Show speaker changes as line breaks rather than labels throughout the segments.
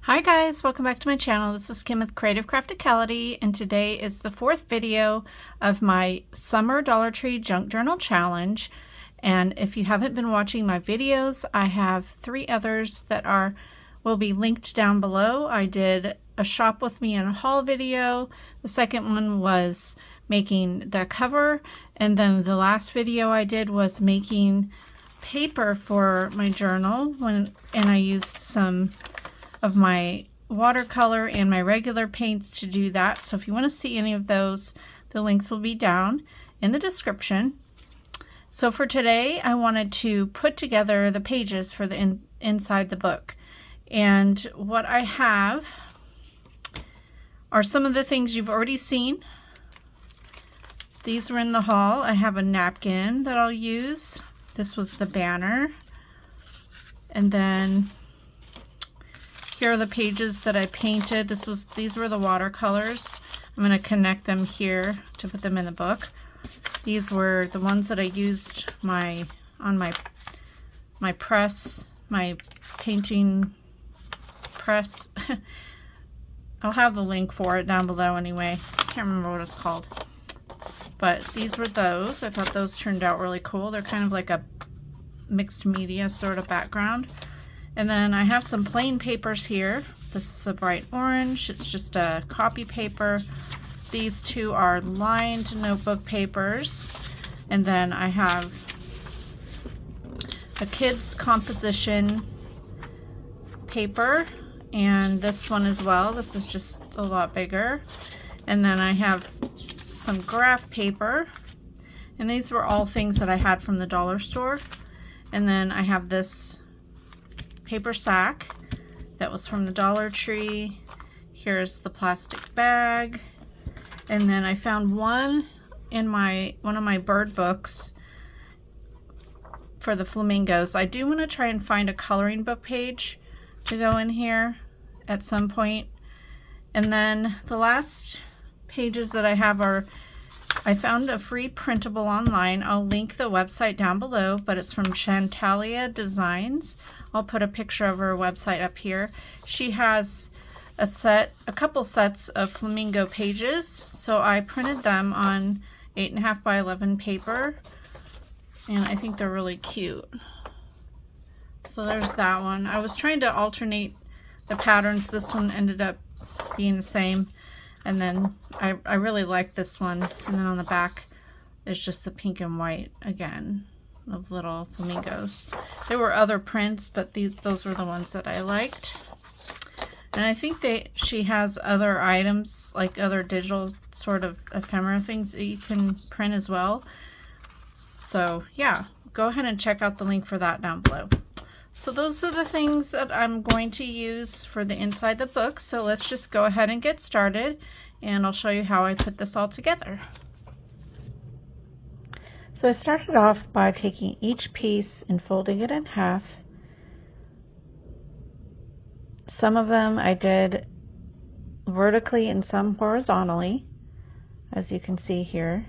Hi guys, welcome back to my channel. This is Kim with Creative Crafticality, and today is the fourth video of my Summer Dollar Tree Junk Journal Challenge. And if you haven't been watching my videos, I have 3 others that will be linked down below. I did a shop with me in a haul video. The second one was making the cover, and then the last video I did was making paper for my journal and I used some of my watercolor and my regular paints to do that. So if you want to see any of those, the links will be down in the description. So for today, I wanted to put together the pages for the inside the book. And what I have are some of the things you've already seen. These were in the haul. I have a napkin that I'll use. This was the banner. And then here are the pages that I painted. These were the watercolors. I'm going to connect them here to put them in the book. These were the ones that I used on my press, my painting press. I'll have the link for it down below anyway. I can't remember what it's called. But these were those. I thought those turned out really cool. They're kind of like a mixed media sort of background. And then I have some plain papers here. This is a bright orange. It's just a copy paper. These 2 are lined notebook papers. And then I have a kid's composition paper. And this one as well. This is just a lot bigger. And then I have some graph paper. And these were all things that I had from the dollar store. And then I have this paper sack that was from the Dollar Tree. Here's the plastic bag, and then I found one in one of my bird books for the flamingos. I do want to try and find a coloring book page to go in here at some point. And then the last pages that I have are, I found a free printable online. I'll link the website down below, but it's from Chantalia Designs. I'll put a picture of her website up here. She has a couple sets of flamingo pages, so I printed them on 8.5 by 11 paper, and I think they're really cute. So there's that one. I was trying to alternate the patterns. This one ended up being the same, and then I really like this one. And then on the back is just the pink and white again of little flamingos. There were other prints, but those were the ones that I liked. And I think she has other items, like other digital sort of ephemera things that you can print as well. So yeah, go ahead and check out the link for that down below. So those are the things that I'm going to use for the inside the book. So let's just go ahead and get started, and I'll show you how I put this all together. So I started off by taking each piece and folding it in half. Some of them I did vertically and some horizontally, as you can see here.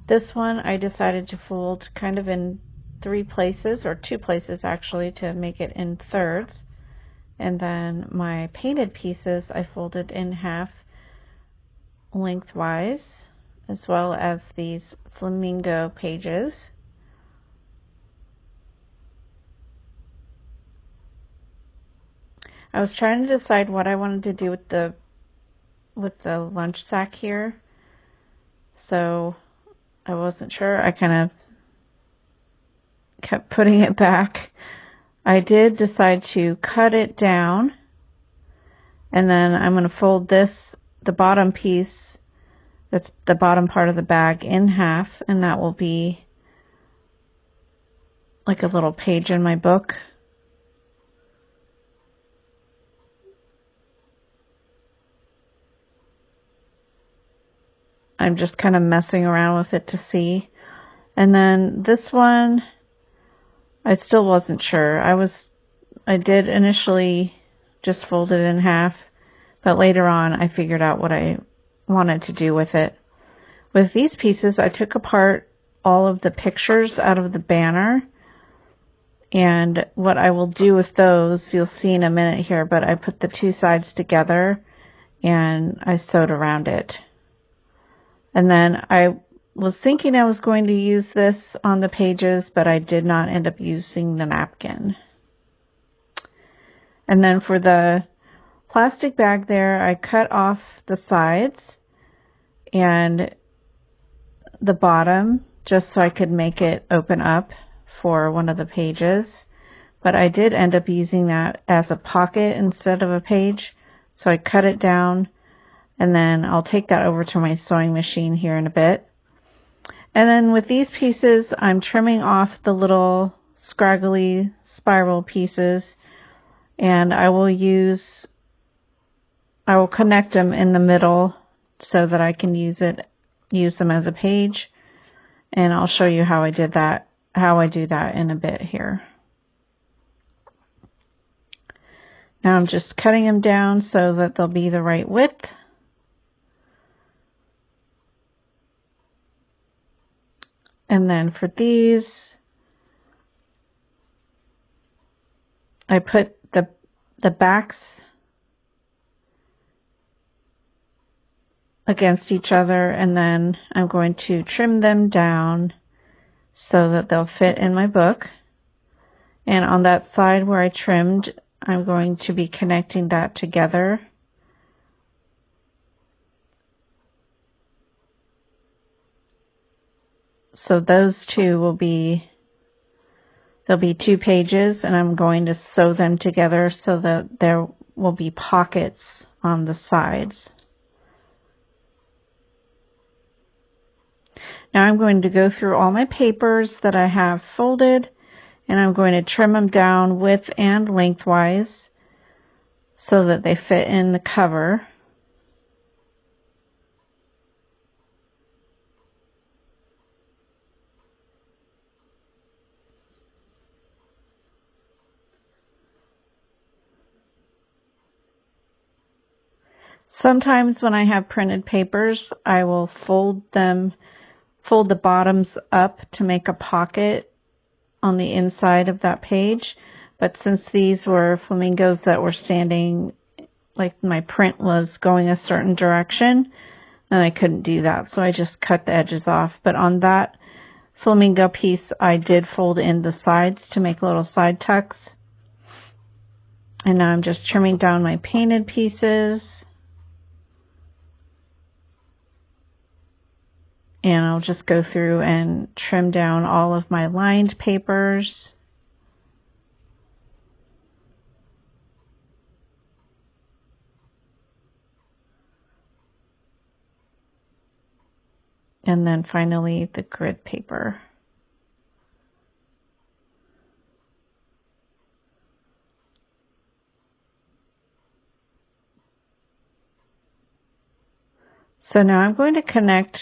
This one I decided to fold kind of in 3 places, or 2 places actually, to make it in thirds. And then my painted pieces I folded in half lengthwise, as well as these flamingo pages. I was trying to decide what I wanted to do with the lunch sack here, so I wasn't sure. I kind of kept putting it back. I did decide to cut it down, and then I'm going to fold the bottom piece, that's the bottom part of the bag, in half, and that will be like a little page in my book. I'm just kind of messing around with it to see. And then this one, I still wasn't sure. I did initially just fold it in half, but later on I figured out what I wanted to do with it. With these pieces, I took apart all of the pictures out of the banner, and what I will do with those, you'll see in a minute here, but I put the two sides together and I sewed around it. And then I was thinking I was going to use this on the pages, but I did not end up using the napkin. And then for the plastic bag there, I cut off the sides and the bottom just so I could make it open up for one of the pages. But I did end up using that as a pocket instead of a page. So I cut it down, and then I'll take that over to my sewing machine here in a bit. And then with these pieces, I'm trimming off the little scraggly spiral pieces, and I will connect them in the middle so that I can use them as a page. And I'll show you how I do that in a bit here. Now I'm just cutting them down so that they'll be the right width. And then for these, I put the backs against each other, and then I'm going to trim them down so that they'll fit in my book. And on that side where I trimmed, I'm going to be connecting that together. So those two there'll be two pages, and I'm going to sew them together so that there will be pockets on the sides. Now I'm going to go through all my papers that I have folded, and I'm going to trim them down width and lengthwise so that they fit in the cover. Sometimes when I have printed papers, I will fold the bottoms up to make a pocket on the inside of that page. But since these were flamingos that were standing, like my print was going a certain direction, and I couldn't do that, so I just cut the edges off. But on that flamingo piece, I did fold in the sides to make little side tucks. And now I'm just trimming down my painted pieces. And I'll just go through and trim down all of my lined papers. And then finally the grid paper. So now I'm going to connect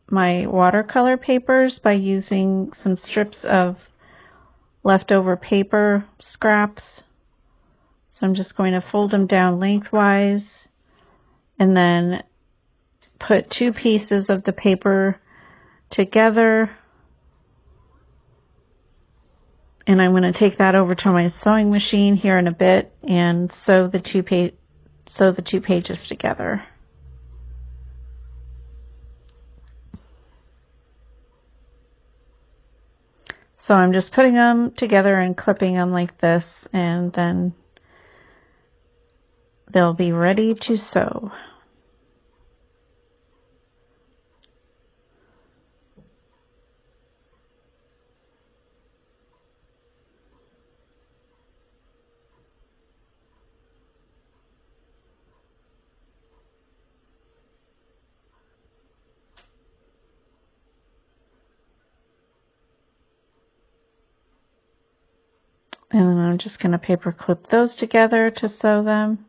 my watercolor papers by using some strips of leftover paper scraps. So I'm just going to fold them down lengthwise and then put two pieces of the paper together, and I'm going to take that over to my sewing machine here in a bit and sew the two pages together. So I'm just putting them together and clipping them like this, and then they'll be ready to sew. And then I'm just going to paper clip those together to sew them.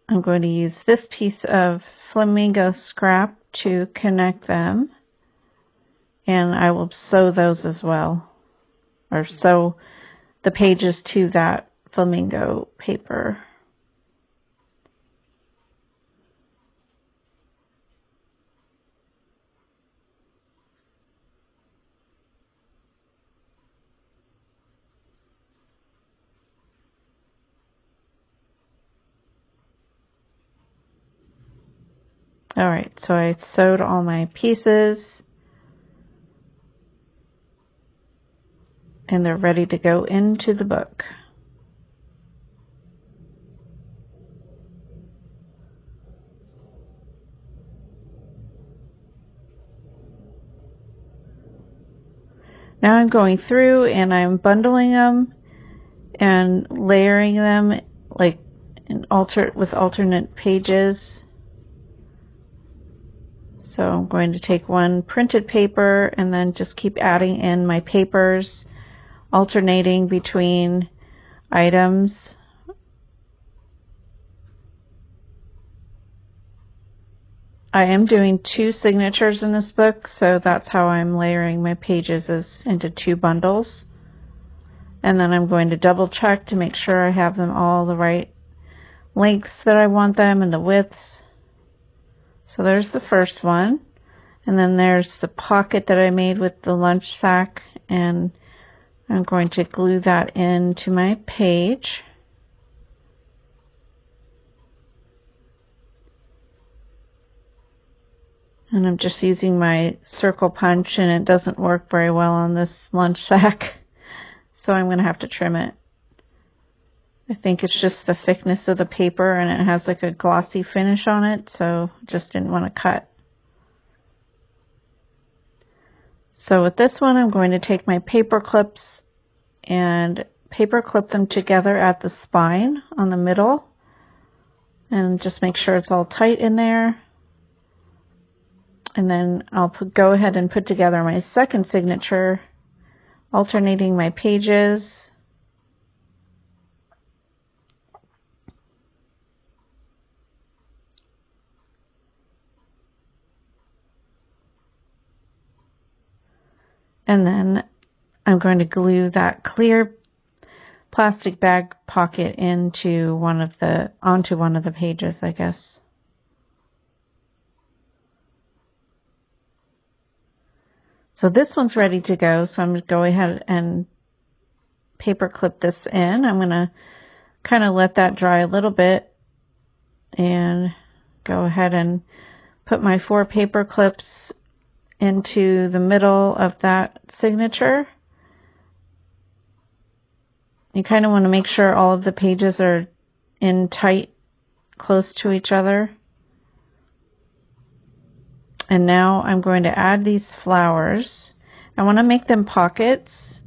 I'm going to use this piece of flamingo scrap to connect them. And I will sew those as well, or sew the pages to that flamingo paper. Alright, so I sewed all my pieces and they're ready to go into the book. Now I'm going through and I'm bundling them and layering them like with alternate pages. So I'm going to take one printed paper and then just keep adding in my papers, alternating between items. I am doing 2 signatures in this book, so that's how I'm layering my pages, is into 2 bundles. And then I'm going to double check to make sure I have them all the right lengths that I want them and the widths. So there's the first one. And then there's the pocket that I made with the lunch sack, and I'm going to glue that into my page. And I'm just using my circle punch, and it doesn't work very well on this lunch sack, so I'm going to have to trim it. I think it's just the thickness of the paper, and it has like a glossy finish on it, so just didn't want to cut. So with this one, I'm going to take my paper clips and paper clip them together at the spine on the middle, and just make sure it's all tight in there. And then I'll go ahead and put together my second signature, alternating my pages. And then I'm going to glue that clear plastic bag pocket onto one of the pages, I guess. So this one's ready to go, so I'm going to go ahead and paper clip this in. I'm going to kind of let that dry a little bit and go ahead and put my 4 paper clips into the middle of that signature. You kind of want to make sure all of the pages are in tight, close to each other. And now I'm going to add these flowers. I want to make them pockets,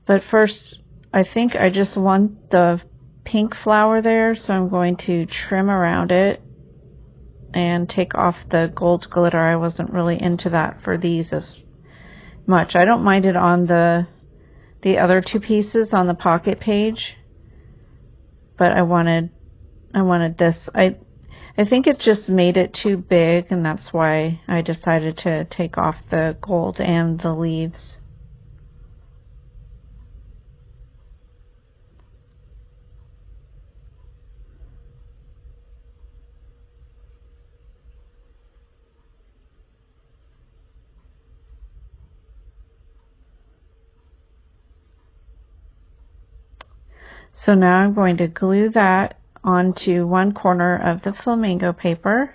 but first I think I just want the pink flower there, so I'm going to trim around it and take off the gold glitter. I wasn't really into that for these as much. I don't mind it on the other 2 pieces on the pocket page, but I wanted this. I think it just made it too big, and that's why I decided to take off the gold and the leaves. So now I'm going to glue that onto one corner of the Flamingo paper,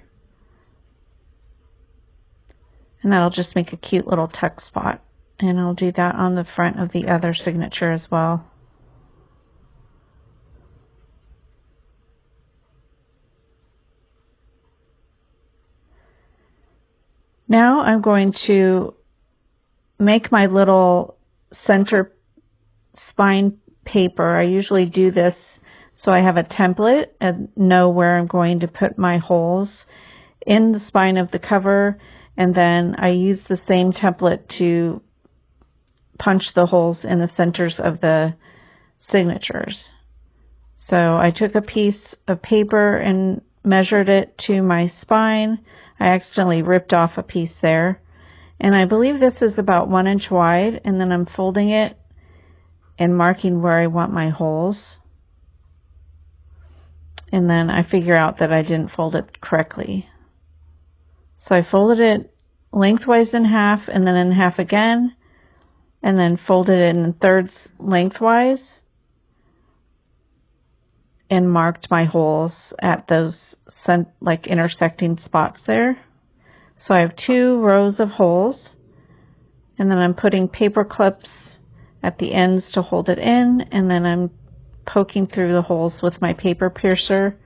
and that'll just make a cute little tuck spot, and I'll do that on the front of the other signature as well. Now I'm going to make my little center spine paper. I usually do this so I have a template and know where I'm going to put my holes in the spine of the cover, and then I use the same template to punch the holes in the centers of the signatures. So I took a piece of paper and measured it to my spine. I accidentally ripped off a piece there, and I believe this is about 1 inch wide, and then I'm folding it and marking where I want my holes. And then I figure out that I didn't fold it correctly. So I folded it lengthwise in half, and then in half again, and then folded it in thirds lengthwise. and marked my holes at those like intersecting spots there. So I have 2 rows of holes, and then I'm putting paper clips at the ends to hold it in, and then I'm poking through the holes with my paper piercer.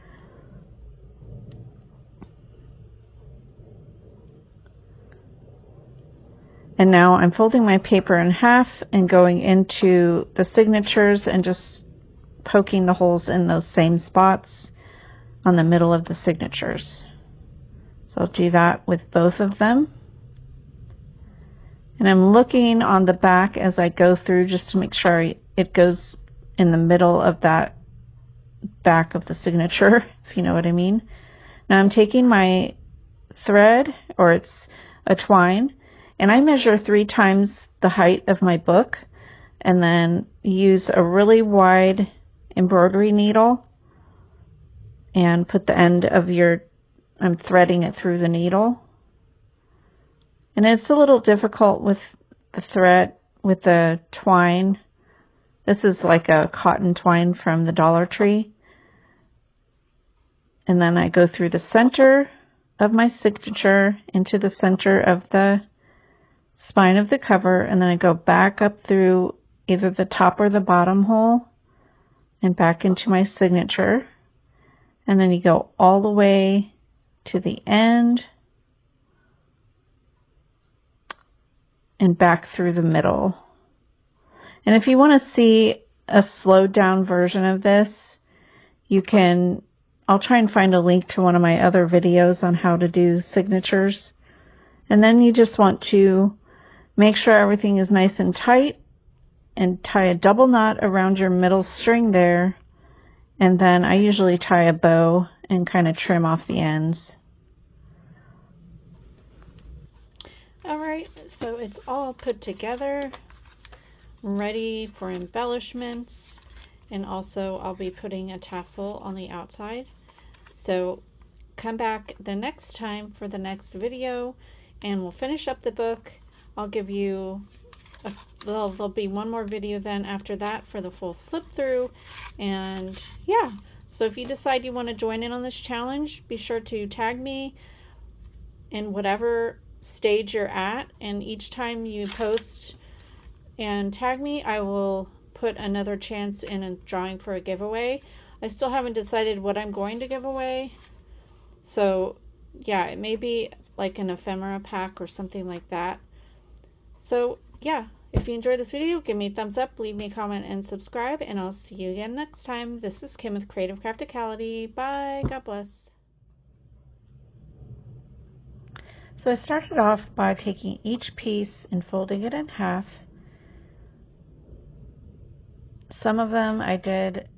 And now I'm folding my paper in half and going into the signatures and just poking the holes in those same spots on the middle of the signatures. So I'll do that with both of them. And I'm looking on the back as I go through just to make sure it goes in the middle of that back of the signature, if you know what I mean. Now I'm taking my thread, or it's a twine, and I measure 3 times the height of my book, and then use a really wide embroidery needle and put the end of I'm threading it through the needle. And it's a little difficult with the thread, with the twine. This is like a cotton twine from the Dollar Tree. And then I go through the center of my signature into the center of the spine of the cover, and then I go back up through either the top or the bottom hole and back into my signature. And then you go all the way to the end and back through the middle. And if you want to see a slowed down version of this, I'll try and find a link to one of my other videos on how to do signatures. And then you just want to make sure everything is nice and tight and tie a double knot around your middle string there. And then I usually tie a bow and kind of trim off the ends. Alright, so it's all put together, ready for embellishments, and also I'll be putting a tassel on the outside. So come back the next time for the next video and we'll finish up the book. I'll give you there'll be one more video then after that for the full flip through. And yeah, so if you decide you want to join in on this challenge, be sure to tag me in whatever stage you're at, and each time you post and tag me, I will put another chance in a drawing for a giveaway. I still haven't decided what I'm going to give away, so yeah, it may be like an ephemera pack or something like that. So yeah, if you enjoyed this video, give me a thumbs up, leave me a comment, and subscribe, and I'll see you again next time. This is Kim with Creative Crafticality. Bye. God bless. So I started off by taking each piece and folding it in half. Some of them I did